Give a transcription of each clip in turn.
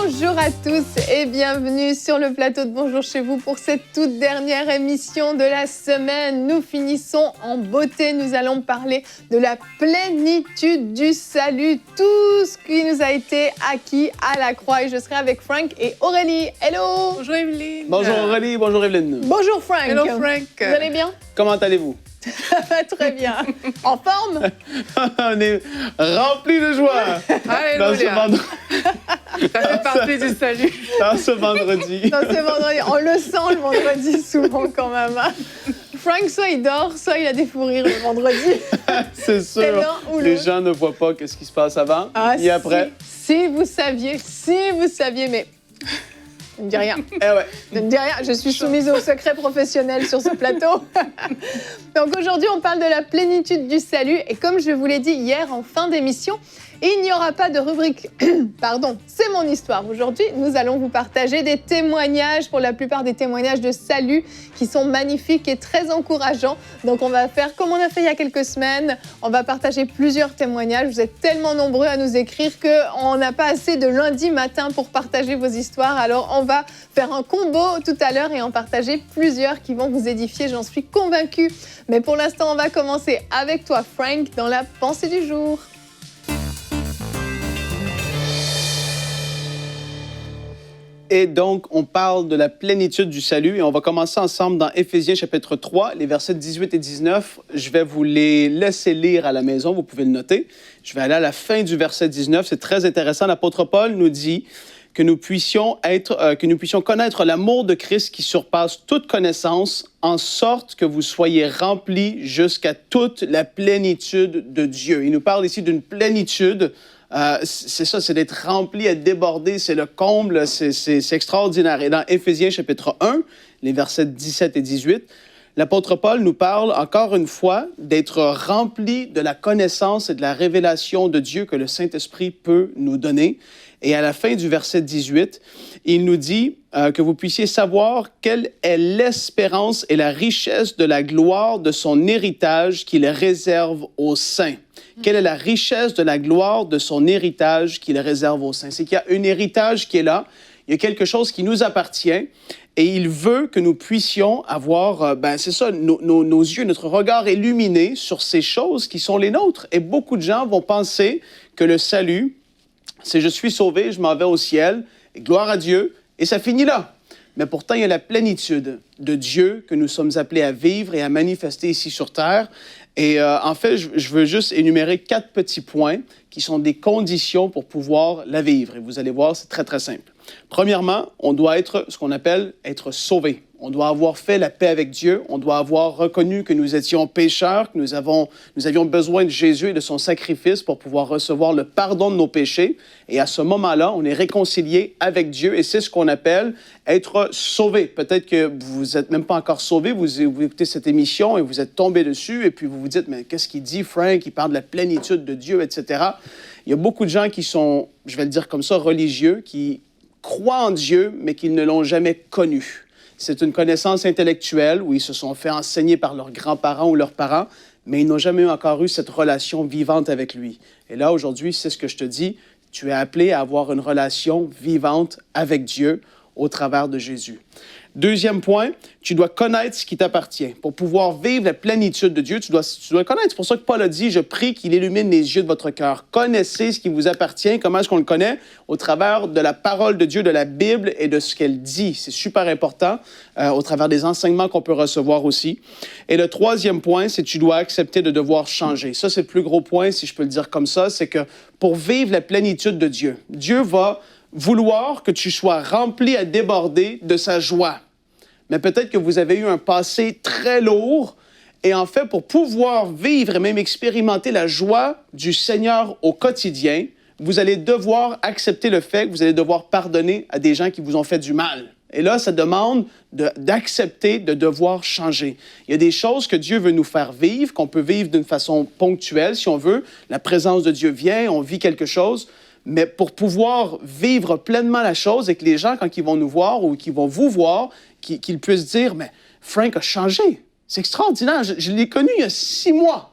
Bonjour à tous et bienvenue sur le plateau de Bonjour chez vous pour cette toute dernière émission de la semaine. Nous finissons en beauté, nous allons parler de la plénitude du salut, tout ce qui nous a été acquis à la croix. Et je serai avec Frank et Aurélie. Hello! Bonjour Evelyne. Bonjour Aurélie, bonjour Evelyne. Bonjour Frank. Hello Frank. Vous allez bien? Comment allez-vous? Ça va très bien. En forme? On est remplis de joie dans ce Alléluia. vendredi. Ça fait partie du salut. Dans ce vendredi. Non, c'est vendredi. On le sent le vendredi souvent quand même. Hein. Frank, soit il dort, soit il a des fous rires le vendredi. C'est sûr. C'est l'un ou Les l'autre. gens ne voient pas ce qui se passe avant et après. Si vous saviez, mais... Ne me dis rien. Eh ouais. Ne me dis rien, je suis soumise au secret professionnel sur ce plateau. Donc aujourd'hui, on parle de la plénitude du salut. Et comme je vous l'ai dit hier en fin d'émission, il n'y aura pas de rubrique. Pardon, c'est mon histoire. Aujourd'hui, nous allons vous partager des témoignages, pour la plupart des témoignages de salut qui sont magnifiques et très encourageants. Donc on va faire comme on a fait il y a quelques semaines. On va partager plusieurs témoignages. Vous êtes tellement nombreux à nous écrire qu'on n'a pas assez de lundi matin pour partager vos histoires. Alors on va faire un combo tout à l'heure et en partager plusieurs qui vont vous édifier, j'en suis convaincue. Mais pour l'instant, on va commencer avec toi, Frank, dans la pensée du jour. Et donc, on parle de la plénitude du salut et on va commencer ensemble dans Éphésiens chapitre 3, les versets 18 et 19. Je vais vous les laisser lire à la maison, vous pouvez le noter. Je vais aller à la fin du verset 19, c'est très intéressant. L'apôtre Paul nous dit que nous puissions connaître l'amour de Christ qui surpasse toute connaissance, en sorte que vous soyez remplis jusqu'à toute la plénitude de Dieu. Il nous parle ici d'une plénitude. C'est ça, c'est d'être rempli à déborder, c'est le comble, c'est extraordinaire. Et dans Éphésiens chapitre 1, les versets 17 et 18, l'apôtre Paul nous parle encore une fois d'être rempli de la connaissance et de la révélation de Dieu que le Saint-Esprit peut nous donner. Et à la fin du verset 18, il nous dit que vous puissiez savoir quelle est l'espérance et la richesse de la gloire de son héritage qu'il réserve aux saints. Quelle est la richesse de la gloire de son héritage qu'il réserve aux saints? C'est qu'il y a un héritage qui est là, il y a quelque chose qui nous appartient et il veut que nous puissions avoir, c'est ça, nos yeux, notre regard illuminé sur ces choses qui sont les nôtres. Et beaucoup de gens vont penser que le salut, c'est je suis sauvé, je m'en vais au ciel, et gloire à Dieu, et ça finit là. Mais pourtant, il y a la plénitude de Dieu que nous sommes appelés à vivre et à manifester ici sur terre. Et en fait, je veux juste énumérer 4 petits points qui sont des conditions pour pouvoir la vivre. Et vous allez voir, c'est très, très simple. Premièrement, on doit être ce qu'on appelle être sauvé. On doit avoir fait la paix avec Dieu. On doit avoir reconnu que nous étions pécheurs, que nous avions besoin de Jésus et de son sacrifice pour pouvoir recevoir le pardon de nos péchés. Et à ce moment-là, on est réconcilié avec Dieu et c'est ce qu'on appelle être sauvé. Peut-être que vous n'êtes même pas encore sauvé, vous écoutez cette émission et vous êtes tombé dessus et puis vous vous dites, mais qu'est-ce qu'il dit, Frank? Il parle de la plénitude de Dieu, etc. Il y a beaucoup de gens qui sont, je vais le dire comme ça, religieux, qui croient en Dieu, mais qui ne l'ont jamais connu. C'est une connaissance intellectuelle où ils se sont fait enseigner par leurs grands-parents ou leurs parents, mais ils n'ont jamais encore eu cette relation vivante avec lui. Et là, aujourd'hui, c'est ce que je te dis, tu es appelé à avoir une relation vivante avec Dieu au travers de Jésus. Deuxième point, tu dois connaître ce qui t'appartient. Pour pouvoir vivre la plénitude de Dieu, tu dois connaître. C'est pour ça que Paul a dit, je prie qu'il illumine les yeux de votre cœur. Connaissez ce qui vous appartient. Comment est-ce qu'on le connaît? Au travers de la parole de Dieu, de la Bible et de ce qu'elle dit. C'est super important, au travers des enseignements qu'on peut recevoir aussi. Et le troisième point, c'est que tu dois accepter de devoir changer. Ça, c'est le plus gros point, si je peux le dire comme ça, c'est que pour vivre la plénitude de Dieu, Dieu va vouloir que tu sois rempli à déborder de sa joie. Mais peut-être que vous avez eu un passé très lourd et en fait, pour pouvoir vivre et même expérimenter la joie du Seigneur au quotidien, vous allez devoir accepter le fait que vous allez devoir pardonner à des gens qui vous ont fait du mal. Et là, ça demande d'accepter de devoir changer. Il y a des choses que Dieu veut nous faire vivre, qu'on peut vivre d'une façon ponctuelle, si on veut. La présence de Dieu vient, on vit quelque chose. Mais pour pouvoir vivre pleinement la chose et que les gens, quand ils vont nous voir ou qu'ils vont vous voir, qu'ils puissent dire « Mais Frank a changé. C'est extraordinaire. Je l'ai connu il y a 6 mois.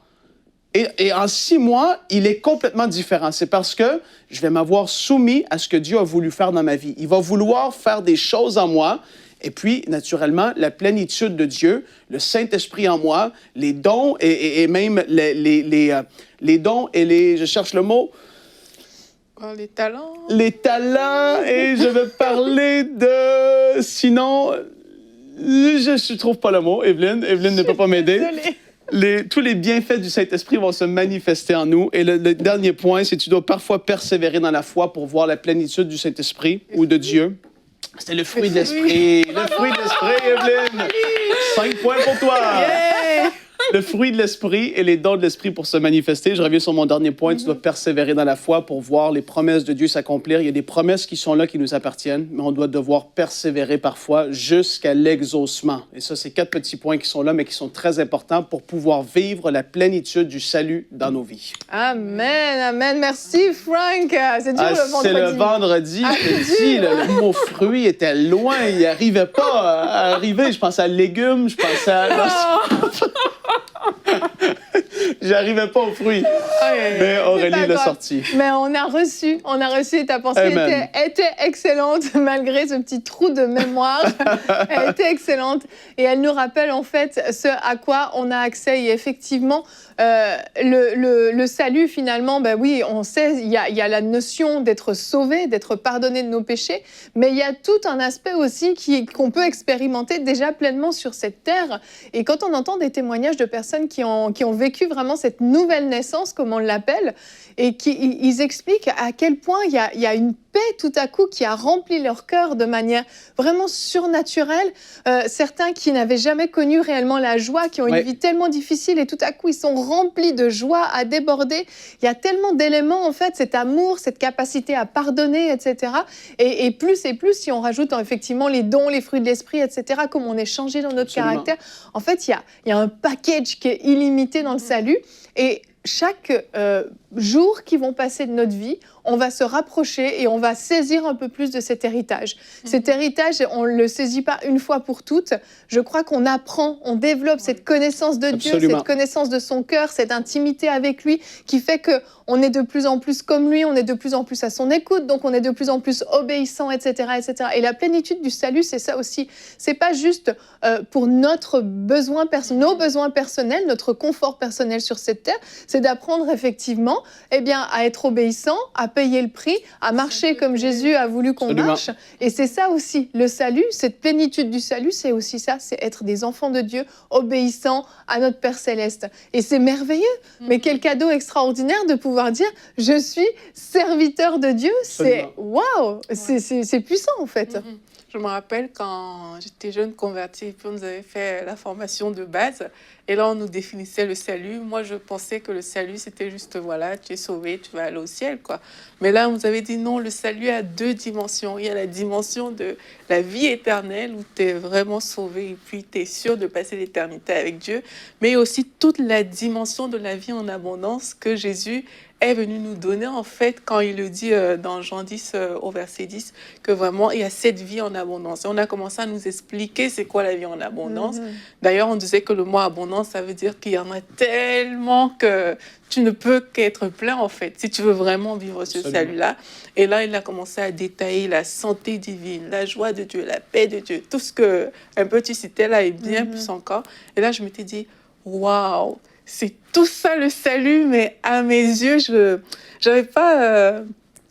Et en 6 mois, il est complètement différent. C'est parce que je vais m'avoir soumis à ce que Dieu a voulu faire dans ma vie. Il va vouloir faire des choses en moi. Et puis, naturellement, la plénitude de Dieu, le Saint-Esprit en moi, les dons et même les dons et les... Je cherche le mot. Les talents. Les talents. Et je vais parler de... Sinon, je ne trouve pas le mot. Evelyne ne peut pas m'aider. Désolée. Tous les bienfaits du Saint-Esprit vont se manifester en nous. Et le dernier point, c'est que tu dois parfois persévérer dans la foi pour voir la plénitude du Saint-Esprit ou de Dieu. C'est le fruit de l'Esprit. Le fruit de l'Esprit, Evelyne. 5 points pour toi. Yeah! Le fruit de l'Esprit et les dons de l'Esprit pour se manifester. Je reviens sur mon dernier point. Tu dois persévérer dans la foi pour voir les promesses de Dieu s'accomplir. Il y a des promesses qui sont là, qui nous appartiennent, mais on doit devoir persévérer parfois jusqu'à l'exaucement. Et ça, c'est 4 petits points qui sont là, mais qui sont très importants pour pouvoir vivre la plénitude du salut dans nos vies. Amen, amen. Merci, Frank. C'est dur le vendredi. C'est le vendredi. Je te dis, le mot fruit était loin. Il n'arrivait pas à arriver. Je pensais à légumes, je pensais à... J'arrivais pas aux fruits. Mais Aurélie l'a sorti. Mais on a reçu ta pensée était excellente malgré ce petit trou de mémoire. Elle était excellente et elle nous rappelle en fait ce à quoi on a accès. Et effectivement, le salut finalement, ben oui, on sait, il y a la notion d'être sauvé, d'être pardonné de nos péchés, mais il y a tout un aspect aussi qu'on peut expérimenter déjà pleinement sur cette terre. Et quand on entend des témoignages de personnes qui ont vécu vraiment cette nouvelle naissance, comme on l'appelle, et ils expliquent à quel point il y a une paix tout à coup qui a rempli leur cœur de manière vraiment surnaturelle. Certains qui n'avaient jamais connu réellement la joie, qui ont une vie tellement difficile et tout à coup ils sont remplis de joie à déborder. Il y a tellement d'éléments en fait, cet amour, cette capacité à pardonner, etc. Et plus si on rajoute effectivement les dons, les fruits de l'esprit, etc. Comme on est changé dans notre caractère. En fait, il y a un package qui est illimité dans le salut. Et chaque jour qui vont passer de notre vie, on va se rapprocher et on va saisir un peu plus de cet héritage. Cet héritage, on ne le saisit pas une fois pour toutes. Je crois qu'on apprend, on développe cette connaissance de Dieu, cette connaissance de son cœur, cette intimité avec lui qui fait qu'on est de plus en plus comme lui, on est de plus en plus à son écoute, donc on est de plus en plus obéissant, etc., etc. Et la plénitude du salut, c'est ça aussi. C'est pas juste pour nos besoins personnels, notre confort personnel sur cette terre, c'est d'apprendre effectivement à être obéissant, à payer le prix, à marcher comme Jésus a voulu qu'on marche. Et c'est ça aussi, le salut, cette plénitude du salut, c'est aussi ça, c'est être des enfants de Dieu, obéissants à notre Père Céleste. Et c'est merveilleux, mais quel cadeau extraordinaire de pouvoir dire « Je suis serviteur de Dieu », c'est waouh, c'est puissant en fait. Je me rappelle quand j'étais jeune convertie, puis on nous avait fait la formation de base, et là on nous définissait le salut. Moi je pensais que le salut c'était juste voilà, tu es sauvé, tu vas aller au ciel quoi. Mais là on nous avait dit non, le salut a 2 dimensions. Il y a la dimension de la vie éternelle où tu es vraiment sauvé et puis tu es sûr de passer l'éternité avec Dieu, mais aussi toute la dimension de la vie en abondance que Jésus est venu nous donner en fait quand il le dit dans Jean 10 au verset 10 que vraiment il y a cette vie en abondance. Et on a commencé à nous expliquer c'est quoi la vie en abondance. D'ailleurs on disait que le mot abondance ça veut dire qu'il y en a tellement que tu ne peux qu'être plein en fait si tu veux vraiment vivre ce salut-là. Et là il a commencé à détailler la santé divine, la joie de Dieu, la paix de Dieu, tout ce que un peu tu citais là et bien plus encore. Et là je m'étais dit waouh, c'est tout ça le salut, mais à mes yeux, je n'avais pas...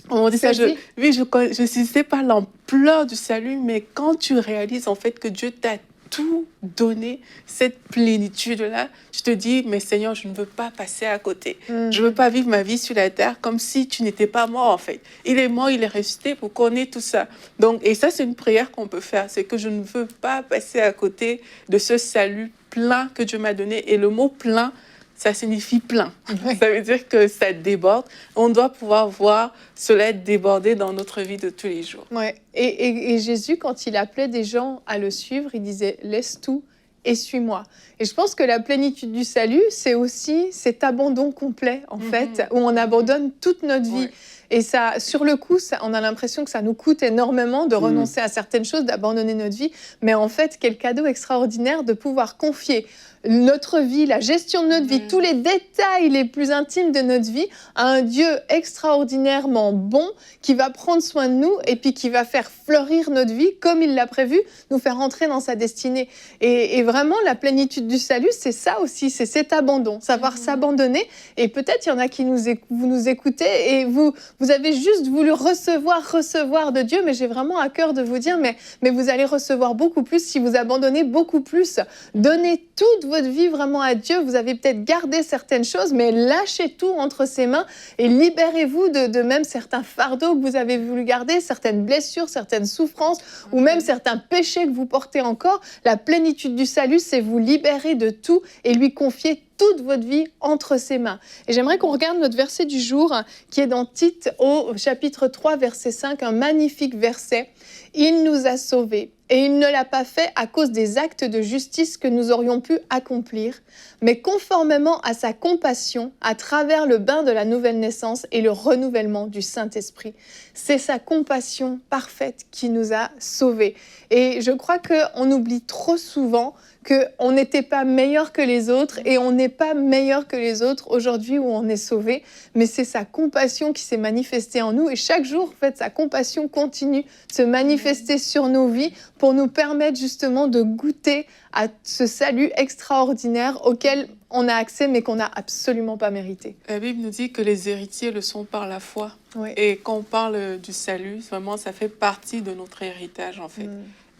on dit ça, je ne sais pas l'ampleur du salut, mais quand tu réalises en fait que Dieu t'a tout donné, cette plénitude-là, tu te dis, mais Seigneur, je ne veux pas passer à côté. Je ne veux pas vivre ma vie sur la terre comme si tu n'étais pas mort en fait. Il est mort, il est ressuscité pour qu'on ait tout ça. Donc, et ça, c'est une prière qu'on peut faire, c'est que je ne veux pas passer à côté de ce salut plein que Dieu m'a donné. Et le mot plein, ça signifie plein. Ça veut dire que ça déborde. On doit pouvoir voir cela déborder dans notre vie de tous les jours. Ouais. Et Jésus, quand il appelait des gens à le suivre, il disait « Laisse tout et suis-moi ». Et je pense que la plénitude du salut, c'est aussi cet abandon complet, en fait, où on abandonne toute notre vie. Et ça, sur le coup, on a l'impression que ça nous coûte énormément de renoncer à certaines choses, d'abandonner notre vie. Mais en fait, quel cadeau extraordinaire de pouvoir confier notre vie, la gestion de notre vie, tous les détails les plus intimes de notre vie à un Dieu extraordinairement bon qui va prendre soin de nous et puis qui va faire fleurir notre vie comme il l'a prévu, nous faire entrer dans sa destinée. Et vraiment, la plénitude du salut, c'est ça aussi, c'est cet abandon, savoir s'abandonner. Et peut-être il y en a qui vous nous écoutez et vous avez juste voulu recevoir de Dieu, mais j'ai vraiment à cœur de vous dire, mais vous allez recevoir beaucoup plus si vous abandonnez beaucoup plus. Donnez toute votre vie vraiment à Dieu. Vous avez peut-être gardé certaines choses, mais lâchez tout entre ses mains et libérez-vous de même certains fardeaux que vous avez voulu garder, certaines blessures, certaines souffrances ou même certains péchés que vous portez encore. La plénitude du salut, c'est vous libérer de tout et lui confier toute votre vie entre ses mains. Et j'aimerais qu'on regarde notre verset du jour qui est dans Tite au chapitre 3, verset 5, un magnifique verset. « Il nous a sauvés et il ne l'a pas fait à cause des actes de justice que nous aurions pu accomplir, mais conformément à sa compassion à travers le bain de la nouvelle naissance et le renouvellement du Saint-Esprit. » C'est sa compassion parfaite qui nous a sauvés. Et je crois qu'on oublie trop souvent qu'on n'était pas meilleur que les autres et on n'est pas meilleur que les autres aujourd'hui où on est sauvé, mais c'est sa compassion qui s'est manifestée en nous et chaque jour, en fait, sa compassion continue de se manifester sur nos vies pour nous permettre justement de goûter à ce salut extraordinaire auquel on a accès mais qu'on n'a absolument pas mérité. La Bible nous dit que les héritiers le sont par la foi. Oui. Et quand on parle du salut, vraiment, ça fait partie de notre héritage, en fait.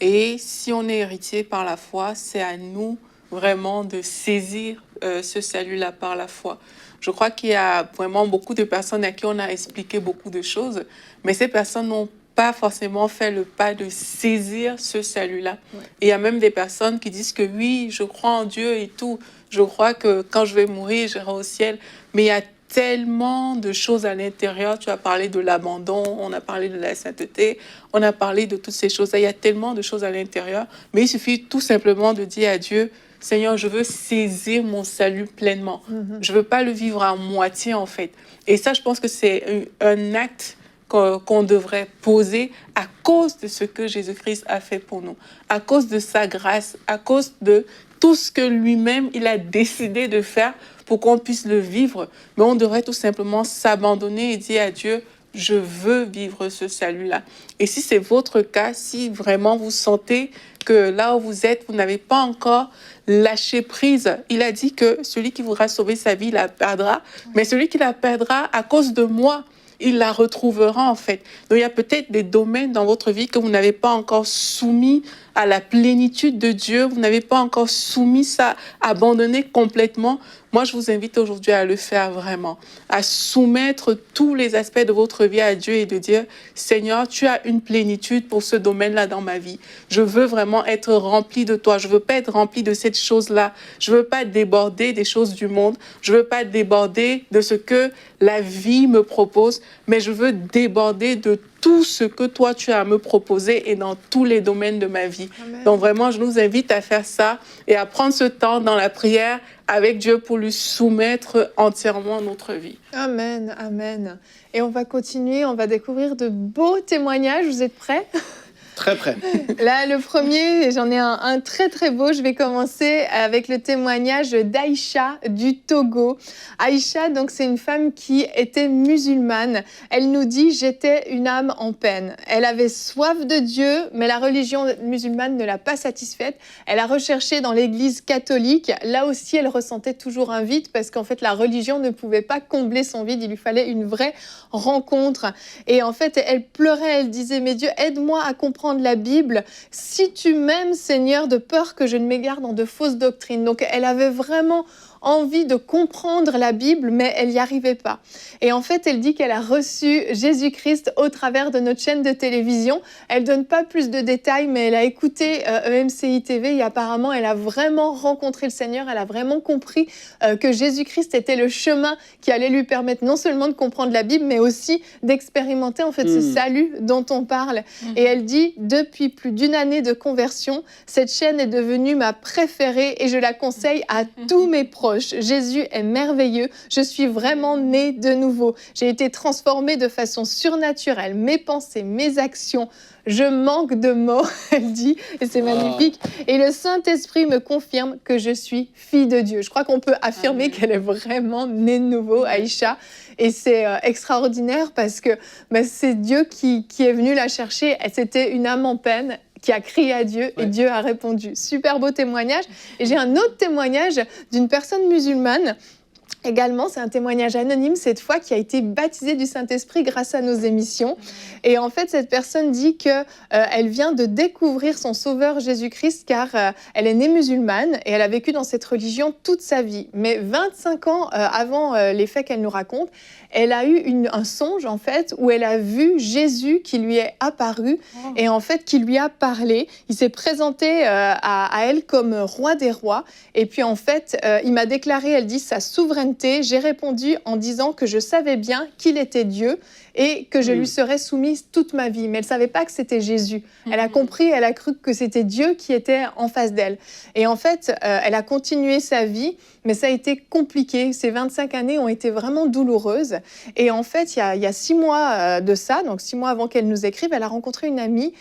Et si on est héritier par la foi, c'est à nous vraiment de saisir ce salut-là par la foi. Je crois qu'il y a vraiment beaucoup de personnes à qui on a expliqué beaucoup de choses, mais ces personnes n'ont pas forcément fait le pas de saisir ce salut-là. Ouais. Et il y a même des personnes qui disent que oui, je crois en Dieu et tout, je crois que quand je vais mourir, j'irai au ciel, mais il y a tellement de choses à l'intérieur. Tu as parlé de l'abandon, on a parlé de la sainteté, on a parlé de toutes ces choses-là. Il y a tellement de choses à l'intérieur, mais il suffit tout simplement de dire à Dieu, Seigneur, je veux saisir mon salut pleinement. Je ne veux pas le vivre à moitié, en fait. Et ça, je pense que c'est un acte qu'on devrait poser à cause de ce que Jésus-Christ a fait pour nous, à cause de sa grâce, à cause de tout ce que lui-même, il a décidé de faire pour qu'on puisse le vivre. Mais on devrait tout simplement s'abandonner et dire à Dieu, je veux vivre ce salut-là. Et si c'est votre cas, si vraiment vous sentez que là où vous êtes, vous n'avez pas encore lâché prise, il a dit que celui qui voudra sauver sa vie, la perdra. Mais celui qui la perdra à cause de moi, il la retrouvera en fait. Donc il y a peut-être des domaines dans votre vie que vous n'avez pas encore soumis à la plénitude de Dieu, vous n'avez pas encore soumis ça, abandonné complètement. Moi, je vous invite aujourd'hui à le faire vraiment, à soumettre tous les aspects de votre vie à Dieu et de dire, Seigneur, tu as une plénitude pour ce domaine-là dans ma vie. Je veux vraiment être rempli de toi. Je veux pas être rempli de cette chose-là. Je veux pas déborder des choses du monde. Je veux pas déborder de ce que la vie me propose, mais je veux déborder de tout ce que toi, tu as à me proposer et dans tous les domaines de ma vie. Amen. Donc vraiment, je nous invite à faire ça et à prendre ce temps dans la prière avec Dieu pour lui soumettre entièrement notre vie. Amen, amen. Et on va continuer, on va découvrir de beaux témoignages. Vous êtes prêts ? Très prêt. Là, le premier, j'en ai un très très beau. Je vais commencer avec le témoignage d'Aïcha du Togo. Aïcha, donc, c'est une femme qui était musulmane. Elle nous dit « J'étais une âme en peine ». Elle avait soif de Dieu, mais la religion musulmane ne l'a pas satisfaite. Elle a recherché dans l'église catholique. Là aussi, elle ressentait toujours un vide parce qu'en fait, la religion ne pouvait pas combler son vide. Il lui fallait une vraie rencontre. Et en fait, elle pleurait. Elle disait « Mais Dieu, aide-moi à comprendre la Bible, si tu m'aimes, Seigneur, de peur que je ne m'égare dans de fausses doctrines. » Donc, elle avait vraiment envie de comprendre la Bible, mais elle n'y arrivait pas. Et en fait, elle dit qu'elle a reçu Jésus-Christ au travers de notre chaîne de télévision. Elle ne donne pas plus de détails, mais elle a écouté EMCI TV et apparemment, elle a vraiment rencontré le Seigneur. Elle a vraiment compris que Jésus-Christ était le chemin qui allait lui permettre non seulement de comprendre la Bible, mais aussi d'expérimenter en fait ce salut dont on parle. Et elle dit, depuis plus d'une année de conversion. Cette chaîne est devenue ma préférée et je la conseille à tous mes proches. Jésus est merveilleux. Je suis vraiment née de nouveau. J'ai été transformée de façon surnaturelle. Mes pensées, mes actions. Je manque de mots, elle dit, et c'est magnifique. Et le Saint-Esprit me confirme que je suis fille de Dieu. Je crois qu'on peut affirmer qu'elle est vraiment née de nouveau, Aïcha. Et c'est extraordinaire parce que c'est Dieu qui est venu la chercher. C'était une âme en peine qui a crié à Dieu et Dieu a répondu. Super beau témoignage. Et j'ai un autre témoignage d'une personne musulmane. Également, c'est un témoignage anonyme cette fois qui a été baptisé du Saint-Esprit grâce à nos émissions. Et en fait, cette personne dit qu'elle vient de découvrir son Sauveur Jésus-Christ car elle est née musulmane et elle a vécu dans cette religion toute sa vie. Mais 25 ans avant les faits qu'elle nous raconte, elle a eu un songe en fait où elle a vu Jésus qui lui est apparu et en fait qui lui a parlé. Il s'est présenté à elle comme roi des rois et puis en fait, il m'a déclaré, elle dit, sa souveraineté. J'ai répondu en disant que je savais bien qu'il était Dieu et que je lui serais soumise toute ma vie. Mais elle ne savait pas que c'était Jésus. Elle a compris, elle a cru que c'était Dieu qui était en face d'elle. Et en fait, elle a continué sa vie, mais ça a été compliqué. Ces 25 années ont été vraiment douloureuses. Et en fait, il y a 6 mois de ça, donc 6 mois avant qu'elle nous écrive, elle a rencontré une amie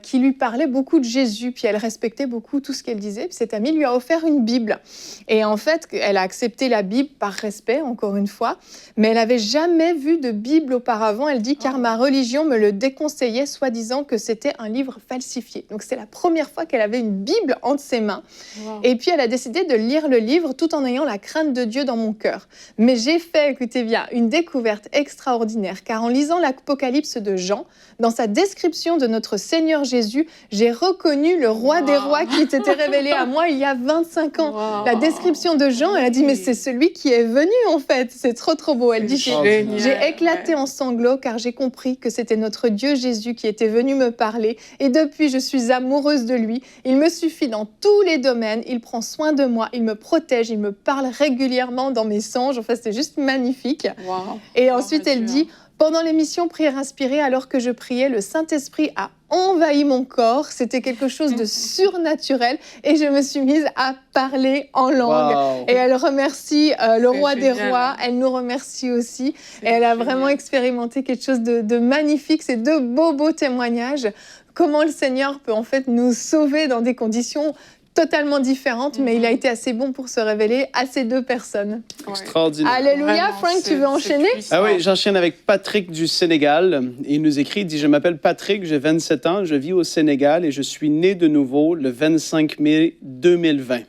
qui lui parlait beaucoup de Jésus, puis elle respectait beaucoup tout ce qu'elle disait. Puis cette amie lui a offert une Bible. Et en fait, elle a accepté la Bible par respect, encore une fois, mais elle n'avait jamais vu de Bible auparavant. Elle dit, car ma religion me le déconseillait, soi-disant que c'était un livre falsifié. Donc c'est la première fois qu'elle avait une Bible entre ses mains. Wow. Et puis elle a décidé de lire le livre tout en ayant la crainte de Dieu dans mon cœur. Mais j'ai fait, écoutez bien, une découverte extraordinaire, car en lisant l'Apocalypse de Jean, dans sa description de notre Seigneur Jésus, j'ai reconnu le roi des rois qui s'était révélé à moi il y a 25 ans. La description de Jean, elle a dit, mais c'est celui qui est venu en fait. C'est trop beau. Elle dit, j'ai éclaté en sanglots car j'ai compris que c'était notre Dieu Jésus qui était venu me parler et depuis je suis amoureuse de lui. Il me suffit dans tous les domaines, il prend soin de moi, il me protège, il me parle régulièrement dans mes songes. Enfin, c'était juste magnifique. Wow. Et ensuite, elle dit, pendant l'émission Prière inspirée, alors que je priais, le Saint-Esprit a envahi mon corps. C'était quelque chose de surnaturel et je me suis mise à parler en langue. Wow. Et elle remercie le roi des rois. Elle nous remercie aussi. Et elle a vraiment expérimenté quelque chose de magnifique. C'est 2 beaux témoignages. Comment le Seigneur peut en fait nous sauver dans des conditions totalement différentes, mais il a été assez bon pour se révéler à ces 2 personnes. Extraordinaire. Alléluia. Vraiment, Frank, tu veux enchaîner? Ah oui, j'enchaîne avec Patrick du Sénégal. Il nous écrit, il dit, je m'appelle Patrick, j'ai 27 ans, je vis au Sénégal et je suis né de nouveau le 25 mai 2020.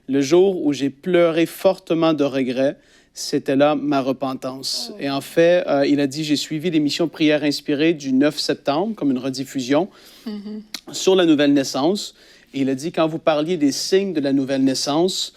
Le jour où j'ai pleuré fortement de regret, c'était là ma repentance. Et en fait, il a dit, j'ai suivi l'émission Prière inspirée du 9 septembre, comme une rediffusion, sur la nouvelle naissance. Et il a dit, quand vous parliez des signes de la nouvelle naissance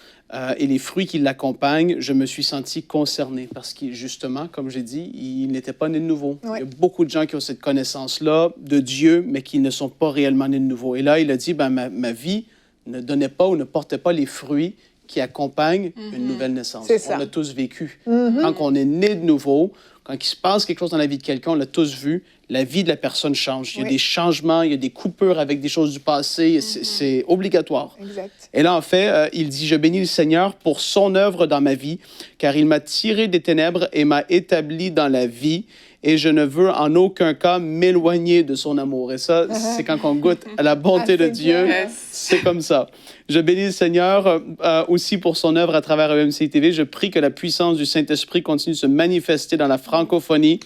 et les fruits qui l'accompagnent, je me suis senti concerné parce que, justement, comme j'ai dit, il n'était pas né de nouveau. Ouais. Il y a beaucoup de gens qui ont cette connaissance-là de Dieu, mais qui ne sont pas réellement nés de nouveau. Et là, il a dit, ma vie ne donnait pas ou ne portait pas les fruits qui accompagnent une nouvelle naissance. C'est ça. On l'a tous vécu. Quand on est né de nouveau, quand il se passe quelque chose dans la vie de quelqu'un, on l'a tous vu, la vie de la personne change. Il y a des changements, il y a des coupures avec des choses du passé. C'est obligatoire. Exact. Et là, en fait, il dit, je bénis le Seigneur pour son œuvre dans ma vie, car il m'a tiré des ténèbres et m'a établi dans la vie. Et je ne veux en aucun cas m'éloigner de son amour. Et ça, c'est quand on goûte à la bonté de Dieu, c'est comme ça. Je bénis le Seigneur aussi pour son œuvre à travers EMC TV. Je prie que la puissance du Saint-Esprit continue de se manifester dans la francophonie,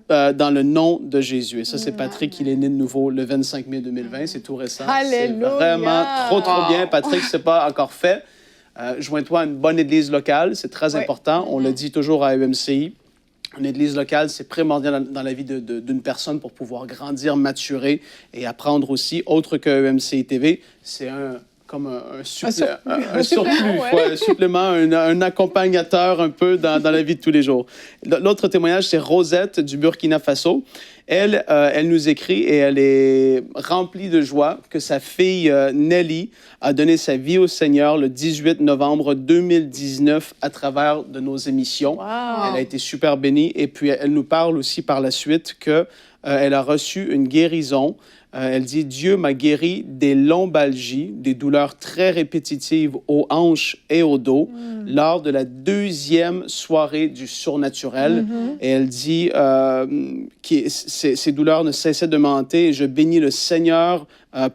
dans le nom de Jésus. Et ça, c'est Patrick, il est né de nouveau le 25 mai 2020. C'est tout récent. C'est vraiment trop bien. Patrick, c'est pas encore fait. Joins-toi à une bonne église locale. C'est très important. On le dit toujours à EMCI. Une église locale, c'est primordial dans la vie d'une personne pour pouvoir grandir, maturer et apprendre aussi. Autre que EMCI TV, c'est un supplément, un accompagnateur un peu dans la vie de tous les jours. L'autre témoignage, c'est Rosette du Burkina Faso. Elle nous écrit et elle est remplie de joie que sa fille Nelly a donné sa vie au Seigneur le 18 novembre 2019 à travers de nos émissions. Wow. Elle a été super bénie et puis elle nous parle aussi par la suite qu'elle a reçu une guérison Elle dit « Dieu m'a guéri des lombalgies, des douleurs très répétitives aux hanches et au dos, lors de la 2e soirée du surnaturel. Et elle dit que ces douleurs ne cessaient de m'hanter et je bénis le Seigneur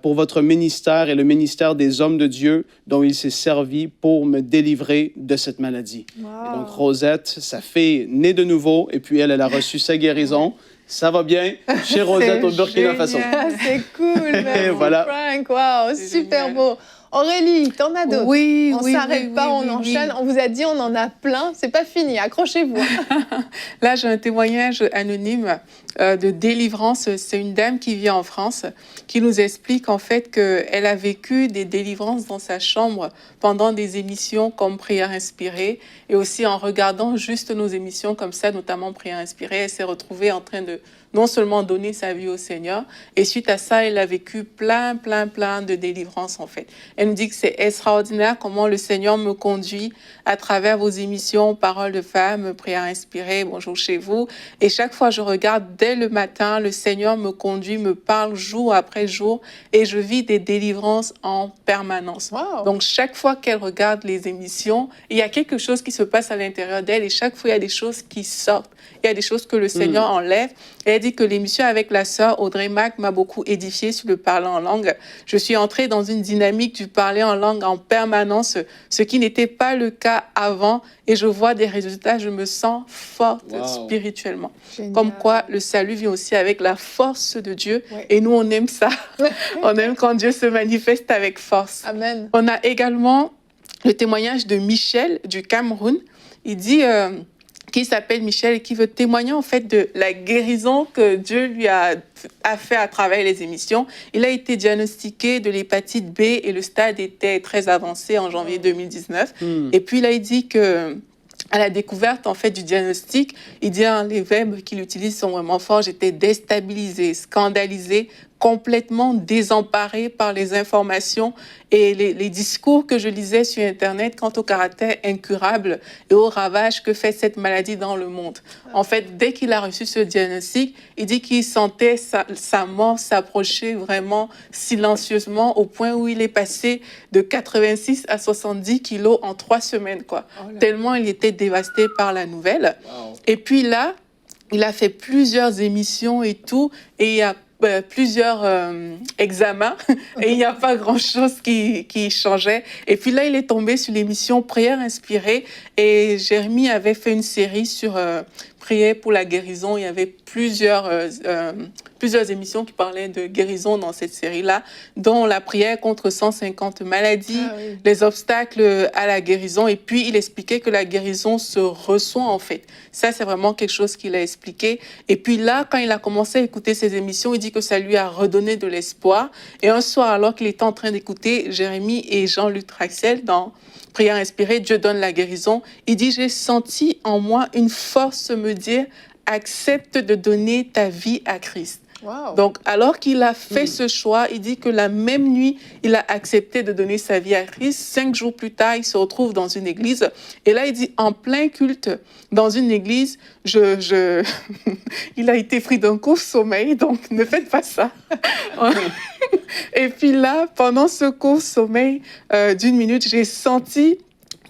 pour votre ministère et le ministère des hommes de Dieu dont il s'est servi pour me délivrer de cette maladie. Wow. Et donc, Rosette, sa fille, née de nouveau, et puis elle a reçu sa guérison. Ça va bien chez Rosette au Burkina Faso. Ah, c'est cool, merci Voilà. Frank. Wow, C'est super génial. beau. Aurélie, t'en as d'autres? Oui, On oui, s'arrête oui, pas, oui, on oui, enchaîne. oui. On vous a dit, on en a plein. C'est pas fini, accrochez-vous. Là, j'ai un témoignage anonyme de délivrance. C'est une dame qui vit en France qui nous explique en fait qu'elle a vécu des délivrances dans sa chambre pendant des émissions comme Prière inspirée et aussi en regardant juste nos émissions comme ça, notamment Prière inspirée. Elle s'est retrouvée en train de non seulement donner sa vie au Seigneur, et suite à ça, elle a vécu plein de délivrances en fait. Elle nous dit que c'est extraordinaire comment le Seigneur me conduit à travers vos émissions, Paroles de femmes, Prières inspirées, Bonjour chez vous. Et chaque fois, je regarde dès le matin, le Seigneur me conduit, me parle jour après jour, et je vis des délivrances en permanence. Wow. Donc, chaque fois qu'elle regarde les émissions, il y a quelque chose qui se passe à l'intérieur d'elle, et chaque fois, il y a des choses qui sortent. Il y a des choses que le Seigneur enlève. Et elle dit que l'émission avec la sœur Audrey Mac m'a beaucoup édifiée sur le parler en langue. Je suis entrée dans une dynamique du parler en langue en permanence, ce qui n'était pas le cas avant. Et je vois des résultats, je me sens forte spirituellement. Génial. Comme quoi, le salut vient aussi avec la force de Dieu. Ouais. Et nous, on aime ça. On aime quand Dieu se manifeste avec force. Amen. On a également le témoignage de Michel du Cameroun. Il dit... qui s'appelle Michel et qui veut témoigner en fait de la guérison que Dieu lui a fait à travers les émissions. Il a été diagnostiqué de l'hépatite B et le stade était très avancé en janvier 2019. Et puis là, il dit que à la découverte en fait du diagnostic, il dit les verbes qu'il utilise sont vraiment forts. J'étais déstabilisée, scandalisée, complètement désemparée par les informations et les discours que je lisais sur Internet quant au caractère incurable et au ravage que fait cette maladie dans le monde. En fait, dès qu'il a reçu ce diagnostic, il dit qu'il sentait sa mort s'approcher vraiment silencieusement au point où il est passé de 86 à 70 kilos en 3 semaines, quoi. Tellement il était dévasté par la nouvelle. Wow. Et puis là, il a fait plusieurs émissions et tout, et il y a plusieurs examens et il n'y a pas grand-chose qui changeait. Et puis là, il est tombé sur l'émission Prière inspirée et Jérémie avait fait une série sur prier pour la guérison. Il y avait plusieurs émissions qui parlaient de guérison dans cette série-là, dont la prière contre 150 maladies, les obstacles à la guérison. Et puis, il expliquait que la guérison se reçoit en fait. Ça, c'est vraiment quelque chose qu'il a expliqué. Et puis là, quand il a commencé à écouter ces émissions, il dit que ça lui a redonné de l'espoir. Et un soir, alors qu'il était en train d'écouter Jérémie et Jean-Luc Traxel dans Prière inspirée, Dieu donne la guérison, il dit, j'ai senti en moi une force me dire, accepte de donner ta vie à Christ. Wow. Donc, alors qu'il a fait ce choix, il dit que la même nuit, il a accepté de donner sa vie à Christ. 5 jours plus tard, il se retrouve dans une église. Et là, il dit, en plein culte, dans une église, il a été pris d'un court sommeil, donc ne faites pas ça. Et puis là, pendant ce court sommeil d'1 minute, j'ai senti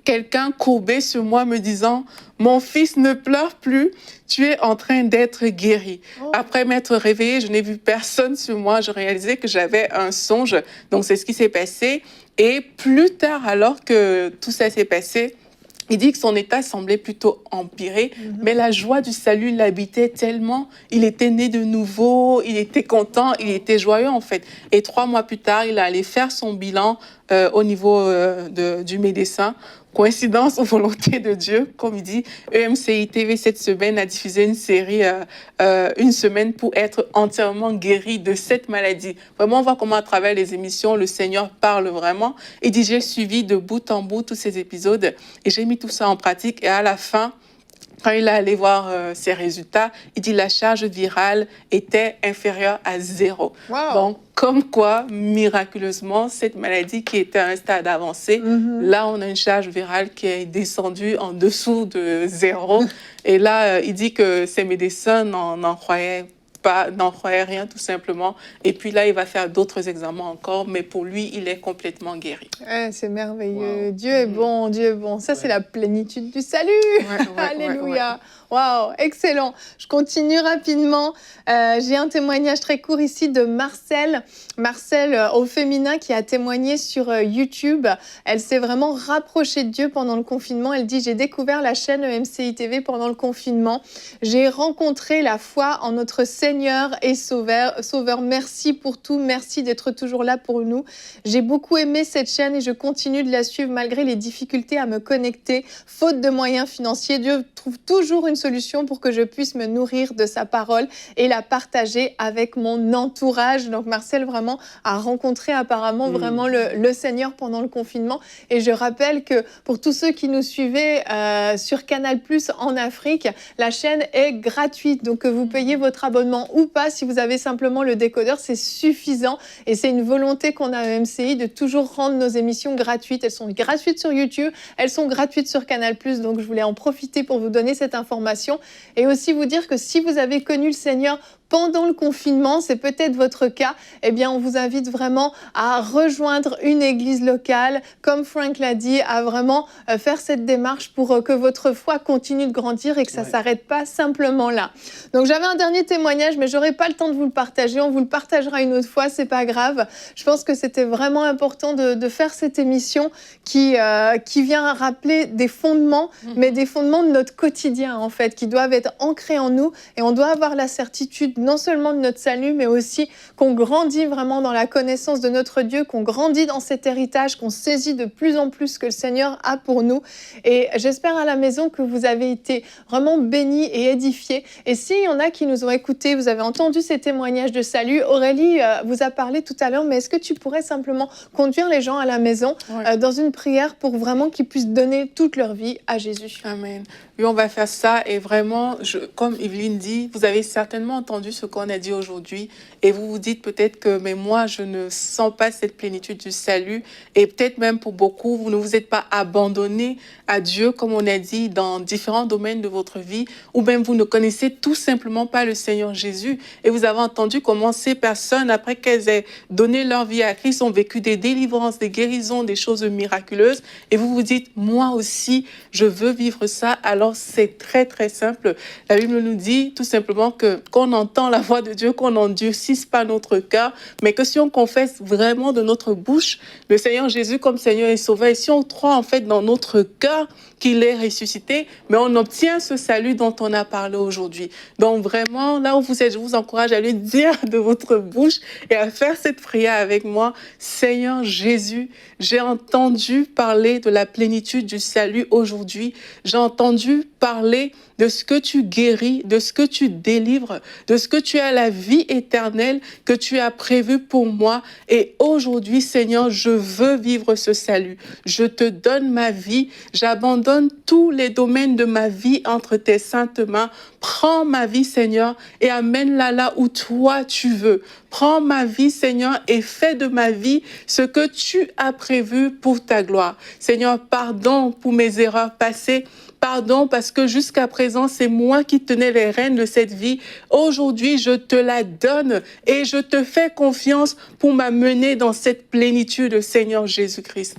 quelqu'un courbé sur moi me disant « Mon fils, ne pleure plus, tu es en train d'être guéri. » Après m'être réveillée, je n'ai vu personne sur moi. Je réalisais que j'avais un songe. Donc, c'est ce qui s'est passé. Et plus tard, alors que tout ça s'est passé, il dit que son état semblait plutôt empirer, mais la joie du salut l'habitait tellement. Il était né de nouveau, il était content, il était joyeux en fait. Et 3 mois plus tard, il allait faire son bilan au niveau du médecin. Coïncidence ou volonté de Dieu, comme il dit, EMCI TV cette semaine a diffusé une série une semaine pour être entièrement guéri de cette maladie. Vraiment, on voit comment à travers les émissions, le Seigneur parle vraiment. Il dit, j'ai suivi de bout en bout tous ces épisodes et j'ai mis tout ça en pratique. Et à la fin, quand il est allé voir ses résultats, il dit la charge virale était inférieure à 0. Wow. Donc, comme quoi, miraculeusement, cette maladie qui était à un stade avancé, là, on a une charge virale qui est descendue en dessous de 0. Et là, il dit que ses médecins n'en croyaient n'en croyait rien tout simplement. Et puis là, il va faire d'autres examens encore, mais pour lui, il est complètement guéri. Ouais, c'est merveilleux. Wow. Dieu est bon, Dieu est bon. Ça, c'est la plénitude du salut. Alléluia. Waouh, excellent. Je continue rapidement. J'ai un témoignage très court ici de Marcel. Marcel, au féminin, qui a témoigné sur YouTube. Elle s'est vraiment rapprochée de Dieu pendant le confinement. Elle dit, j'ai découvert la chaîne EMCI TV pendant le confinement. J'ai rencontré la foi en notre Seigneur et Sauveur. Merci pour tout. Merci d'être toujours là pour nous. J'ai beaucoup aimé cette chaîne et je continue de la suivre malgré les difficultés à me connecter. Faute de moyens financiers, Dieu trouve toujours une solution pour que je puisse me nourrir de sa parole et la partager avec mon entourage. Donc Marcel vraiment a rencontré apparemment vraiment le Seigneur pendant le confinement. Et je rappelle que pour tous ceux qui nous suivaient sur Canal+ en Afrique, la chaîne est gratuite. Donc que vous payez votre abonnement ou pas, si vous avez simplement le décodeur, c'est suffisant. Et c'est une volonté qu'on a à EMCI de toujours rendre nos émissions gratuites. Elles sont gratuites sur YouTube, elles sont gratuites sur Canal+. Donc je voulais en profiter pour vous donner cette information et aussi vous dire que si vous avez connu le Seigneur pendant le confinement, c'est peut-être votre cas, eh bien, on vous invite vraiment à rejoindre une église locale, comme Frank l'a dit, à vraiment faire cette démarche pour que votre foi continue de grandir et que ça ne s'arrête pas simplement là. Donc, j'avais un dernier témoignage, mais je n'aurai pas le temps de vous le partager. On vous le partagera une autre fois, c'est pas grave. Je pense que c'était vraiment important de faire cette émission qui vient rappeler des fondements, mais des fondements de notre quotidien, en fait, qui doivent être ancrés en nous et on doit avoir la certitude non seulement de notre salut, mais aussi qu'on grandit vraiment dans la connaissance de notre Dieu, qu'on grandit dans cet héritage, qu'on saisit de plus en plus ce que le Seigneur a pour nous. Et j'espère à la maison que vous avez été vraiment bénis et édifiés. Et s'il y en a qui nous ont écoutés, vous avez entendu ces témoignages de salut, Aurélie vous a parlé tout à l'heure, mais est-ce que tu pourrais simplement conduire les gens à la maison dans une prière pour vraiment qu'ils puissent donner toute leur vie à Jésus? Amen. Oui, on va faire ça et vraiment, comme Evelyne dit, vous avez certainement entendu ce qu'on a dit aujourd'hui et vous vous dites peut-être que mais moi, je ne sens pas cette plénitude du salut et peut-être même pour beaucoup, vous ne vous êtes pas abandonné à Dieu, comme on a dit, dans différents domaines de votre vie ou même vous ne connaissez tout simplement pas le Seigneur Jésus et vous avez entendu comment ces personnes, après qu'elles aient donné leur vie à Christ, ont vécu des délivrances, des guérisons, des choses miraculeuses et vous vous dites, moi aussi, je veux vivre ça. Alors, c'est très, très simple. La Bible nous dit tout simplement qu'on entend la voix de Dieu, qu'on n'endurcisse pas notre cœur, mais que si on confesse vraiment de notre bouche le Seigneur Jésus comme Seigneur et Sauveur, et si on croit en fait dans notre cœur qu'il est ressuscité, mais on obtient ce salut dont on a parlé aujourd'hui. Donc vraiment, là où vous êtes, je vous encourage à le dire de votre bouche et à faire cette prière avec moi. Seigneur Jésus, j'ai entendu parler de la plénitude du salut aujourd'hui. J'ai entendu parler de ce que tu guéris, de ce que tu délivres, de ce que tu as la vie éternelle que tu as prévu pour moi. Et aujourd'hui, Seigneur, je veux vivre ce salut. Je te donne ma vie. J'abandonne tous les domaines de ma vie entre tes saintes mains. Prends ma vie, Seigneur, et amène-la là où toi tu veux. Prends ma vie, Seigneur, et fais de ma vie ce que tu as prévu pour ta gloire. Seigneur, pardon pour mes erreurs passées. Pardon parce que jusqu'à présent, c'est moi qui tenais les rênes de cette vie. Aujourd'hui, je te la donne et je te fais confiance pour m'amener dans cette plénitude, Seigneur Jésus-Christ.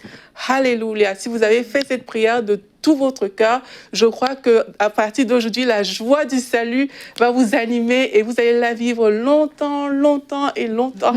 Alléluia. Si vous avez fait cette prière de tout votre cœur, je crois que à partir d'aujourd'hui, la joie du salut va vous animer et vous allez la vivre longtemps, longtemps et longtemps.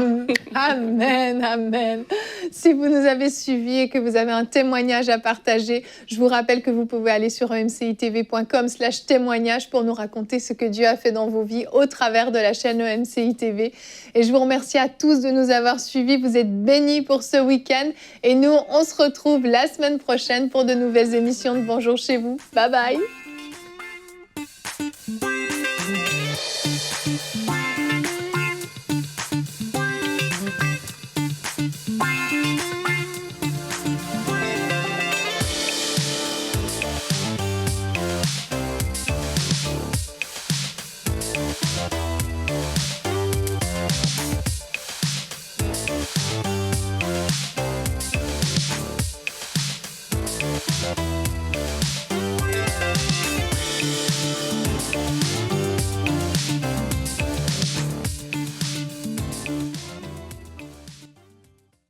Amen, amen. Si vous nous avez suivis et que vous avez un témoignage à partager, je vous rappelle que vous pouvez aller sur emcitv.com/témoignage pour nous raconter ce que Dieu a fait dans vos vies au travers de la chaîne EMCI TV. Et je vous remercie à tous de nous avoir suivis. Vous êtes bénis pour ce week-end et nous, on se retrouve la semaine prochaine pour de nouvelles émissions de Bonjour chez vous. Bye bye.